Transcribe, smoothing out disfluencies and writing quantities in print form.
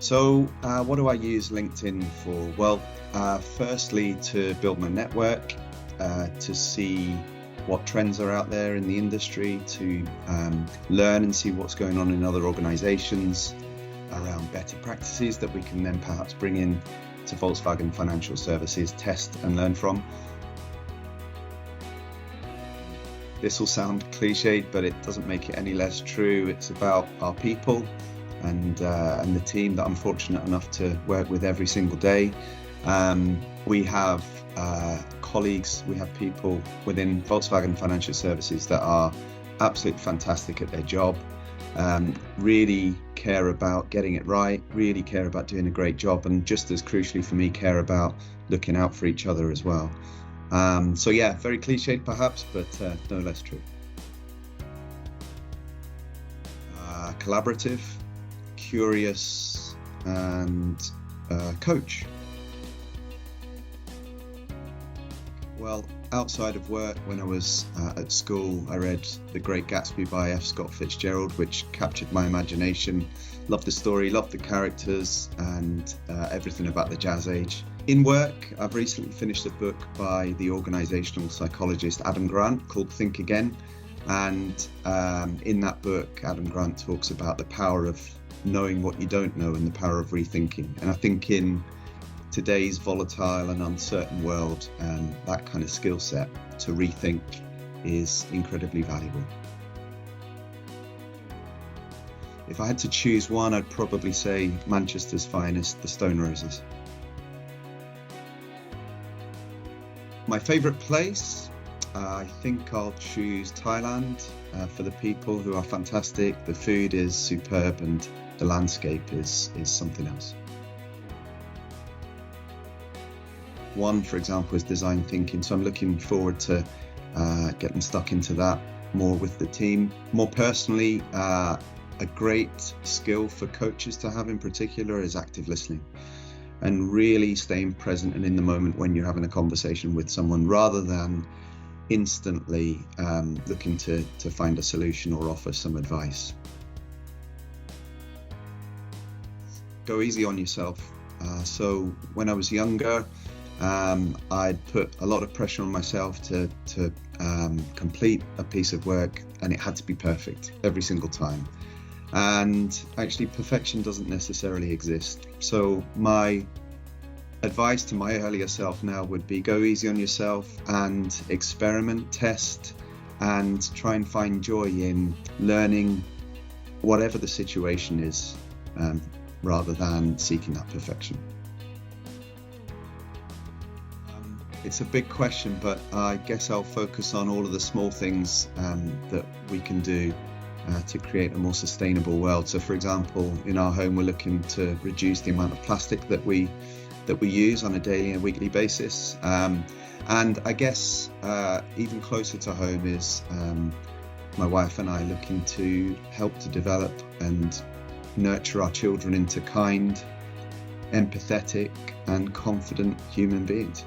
What do I use LinkedIn for? Well, firstly, to build my network, to see what trends are out there in the industry, to learn and see what's going on in other organizations around better practices that we can then perhaps bring in to Volkswagen Financial Services, test and learn from. This will sound cliched, but it doesn't make it any less true. It's about our people and the team that I'm fortunate enough to work with every single day. We have colleagues, we have people within Volkswagen Financial Services that are absolutely fantastic at their job, really care about getting it right, really care about doing a great job, and just as crucially for me, care about looking out for each other as well. Very cliched perhaps, but no less true. Collaborative, curious, and coach. Well, outside of work, when I was at school, I read The Great Gatsby by F. Scott Fitzgerald, which captured my imagination. Loved the story, loved the characters, and everything about the Jazz Age. In work, I've recently finished a book by the organizational psychologist Adam Grant called Think Again. And in that book, Adam Grant talks about the power of knowing what you don't know and the power of rethinking. And I think in today's volatile and uncertain world, that kind of skill set to rethink is incredibly valuable. If I had to choose one, I'd probably say Manchester's finest, the Stone Roses. My favourite place? I think I'll choose Thailand for the people who are fantastic. The food is superb and the landscape is something else. One, for example, is design thinking. So I'm looking forward to getting stuck into that more with the team. More personally, a great skill for coaches to have in particular is active listening. And really staying present and in the moment when you're having a conversation with someone, rather than instantly looking to find a solution or offer some advice. Go easy on yourself. So when I was younger, I'd put a lot of pressure on myself to complete a piece of work, and it had to be perfect every single time. And actually, perfection doesn't necessarily exist. So my advice to my earlier self now would be go easy on yourself and experiment, test, and try and find joy in learning whatever the situation is, rather than seeking that perfection. It's a big question, but I guess I'll focus on all of the small things that we can do to create a more sustainable world. So for example, in our home, we're looking to reduce the amount of plastic that we use on a daily and weekly basis. And I guess even closer to home is my wife and I looking to help to develop and nurture our children into kind, empathetic, and confident human beings.